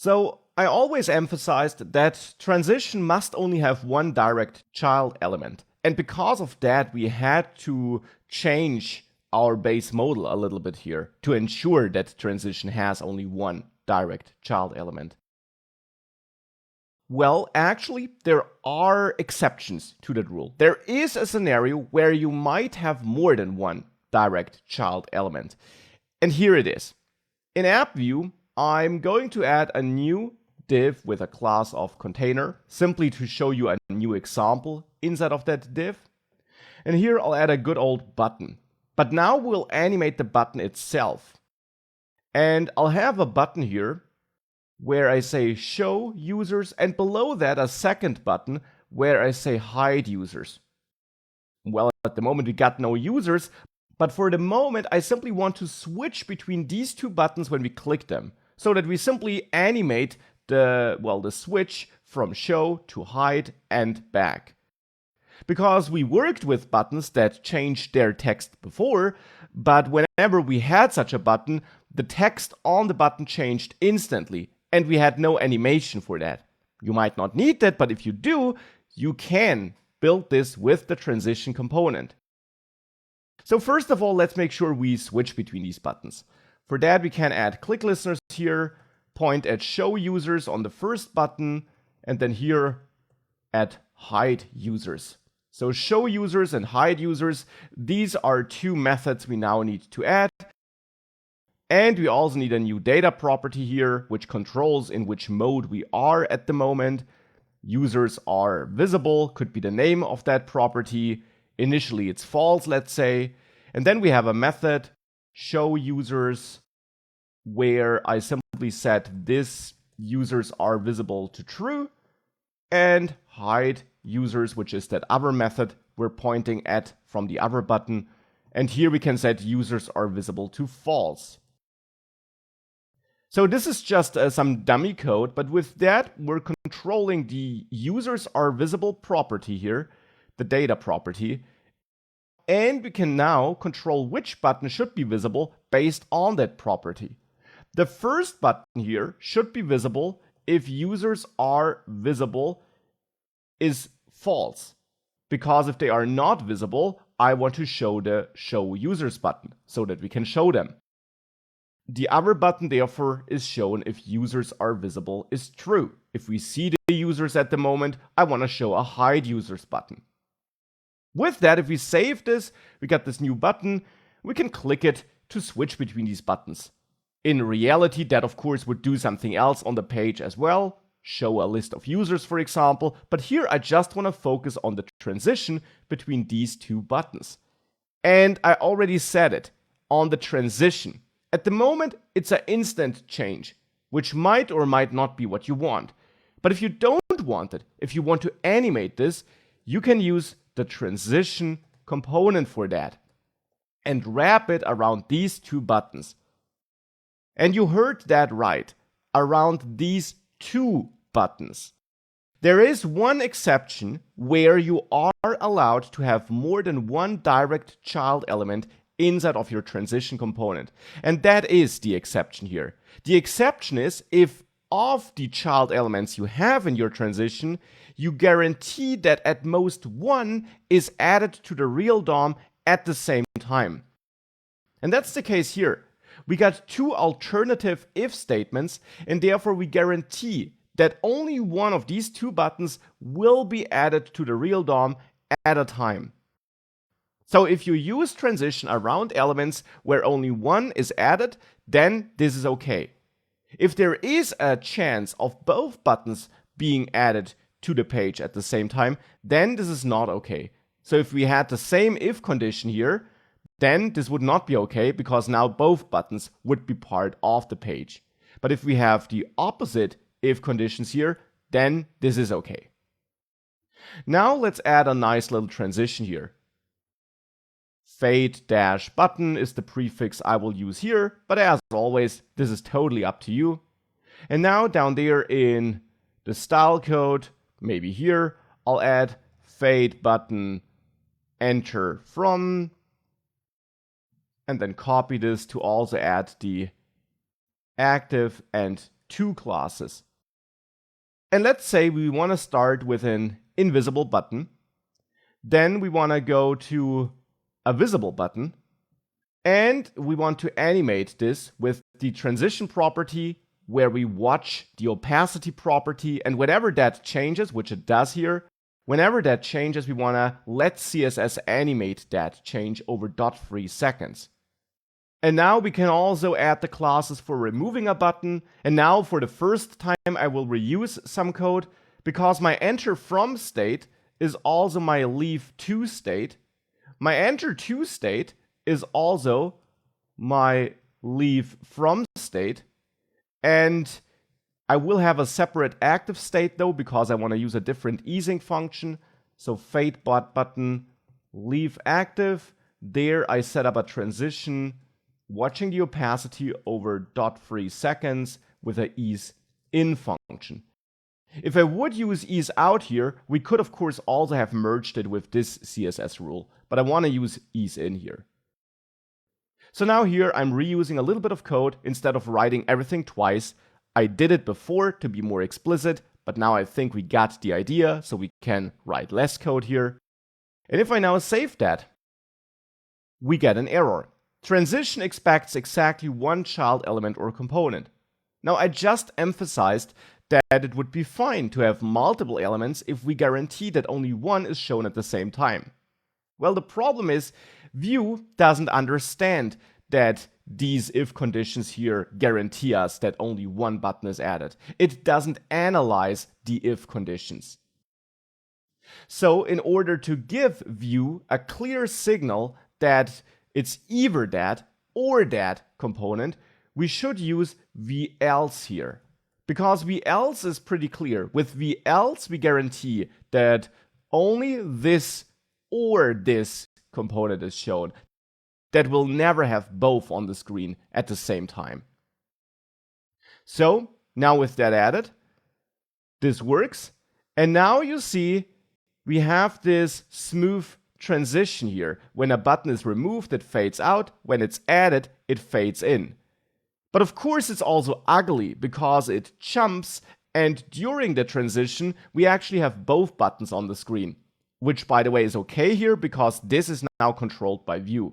So I always emphasized that transition must only have one direct child element. And because of that, we had to change our base model a little bit here to ensure that transition has only one direct child element. Well, actually, there are exceptions to that rule. There is a scenario where you might have more than one direct child element. And here it is. In AppView, I'm going to add a new div with a class of container, simply to show you a new example inside of that div. And here I'll add a good old button. But now we'll animate the button itself. And I'll have a button here where I say show users, and below that a second button where I say hide users. Well, at the moment we got no users, but for the moment I simply want to switch between these two buttons when we click them, so that we simply animate the switch from show to hide and back. Because we worked with buttons that changed their text before, but whenever we had such a button, the text on the button changed instantly, and we had no animation for that. You might not need that, but if you do, you can build this with the transition component. So first of all, let's make sure we switch between these buttons. For that, we can add click listeners here, point at show users on the first button, and then here at hide users. So show users and hide users, these are two methods we now need to add. And we also need a new data property here, which controls in which mode we are at the moment. Users are visible, could be the name of that property. Initially it's false, let's say. And then we have a method, show users, where I simply set this users are visible to true, and hide users, which is that other method we're pointing at from the other button. And here we can set users are visible to false. So this is just some dummy code, but with that, we're controlling the users are visible property here, the data property, and we can now control which button should be visible based on that property. The first button here should be visible if users are visible is false, because if they are not visible, I want to show the show users button so that we can show them. The other button, therefore, is shown if users are visible is true. If we see the users at the moment, I want to show a hide users button. With that, if we save this, we got this new button, we can click it to switch between these buttons. In reality, that of course would do something else on the page as well, show a list of users, for example, but here I just want to focus on the transition between these two buttons. And I already said it, on the transition. At the moment, it's an instant change, which might or might not be what you want. But if you don't want it, if you want to animate this, you can use the transition component for that and wrap it around these two buttons. And you heard that right, around these two buttons. There is one exception where you are allowed to have more than one direct child element inside of your transition component. And that is the exception here. The exception is if of the child elements you have in your transition, you guarantee that at most one is added to the real DOM at the same time. And that's the case here. We got two alternative if statements, and therefore we guarantee that only one of these two buttons will be added to the real DOM at a time. So if you use transition around elements where only one is added, then this is okay. If there is a chance of both buttons being added to the page at the same time, then this is not okay. So if we had the same if condition here, then this would not be okay because now both buttons would be part of the page. But if we have the opposite if conditions here, then this is okay. Now let's add a nice little transition here. Fade-button is the prefix I will use here, but as always, this is totally up to you. And now down there in the style code, maybe here, I'll add fade-button enter from, and then copy this to also add the active and two classes. And let's say we want to start with an invisible button. Then we want to go to a visible button. And we want to animate this with the transition property, where we watch the opacity property. And whenever that changes, which it does here, whenever that changes, we want to let CSS animate that change over .3 seconds. And now we can also add the classes for removing a button. And now for the first time, I will reuse some code because my enter from state is also my leave to state. My enter to state is also my leave from state. And I will have a separate active state though, because I want to use a different easing function. So fade button leave active. There I set up a transition watching the opacity over .3 seconds with a ease in function. If I would use ease out here, we could of course also have merged it with this CSS rule, but I want to use ease in here. So now here I'm reusing a little bit of code instead of writing everything twice. I did it before to be more explicit, but now I think we got the idea, so we can write less code here. And if I now save that, we get an error. Transition expects exactly one child element or component. Now I just emphasized that it would be fine to have multiple elements if we guarantee that only one is shown at the same time. Well, the problem is Vue doesn't understand that these if conditions here guarantee us that only one button is added. It doesn't analyze the if conditions. So in order to give Vue a clear signal that it's either that or that component, we should use velse here. Because velse is pretty clear. With velse, we guarantee that only this or this component is shown. That will never have both on the screen at the same time. So now with that added, this works. And now you see we have this smooth transition here. When a button is removed, it fades out. When it's added, it fades in. But of course it's also ugly because it jumps, and during the transition we actually have both buttons on the screen, which by the way is okay here because this is now controlled by Vue.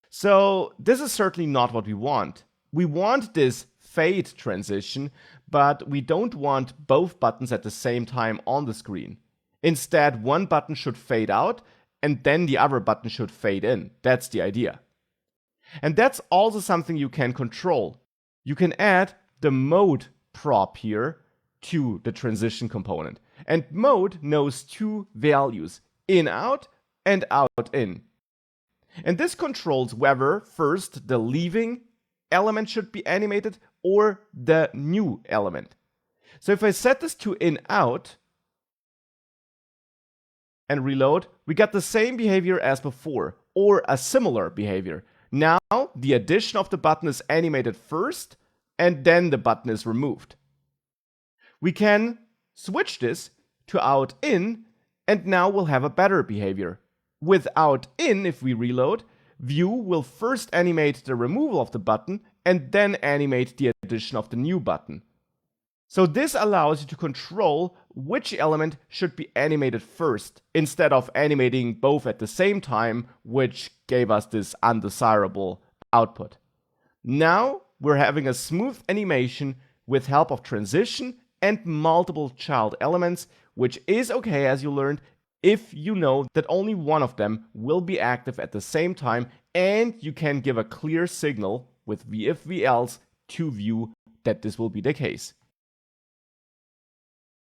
So this is certainly not what we want. We want this fade transition, but we don't want both buttons at the same time on the screen. Instead, one button should fade out and then the other button should fade in. That's the idea. And that's also something you can control. You can add the mode prop here to the transition component. And mode knows two values, in out and out in. And this controls whether first the leaving element should be animated or the new element. So if I set this to in out and reload, we get the same behavior as before, or a similar behavior. Now the addition of the button is animated first, and then the button is removed. We can switch this to out in, and now we'll have a better behavior. With out in, if we reload, Vue will first animate the removal of the button, and then animate the addition of the new button. So this allows you to control which element should be animated first, instead of animating both at the same time, which gave us this undesirable output. Now we're having a smooth animation with help of transition and multiple child elements, which is okay, as you learned, if you know that only one of them will be active at the same time, and you can give a clear signal with vif velse to Vue that this will be the case.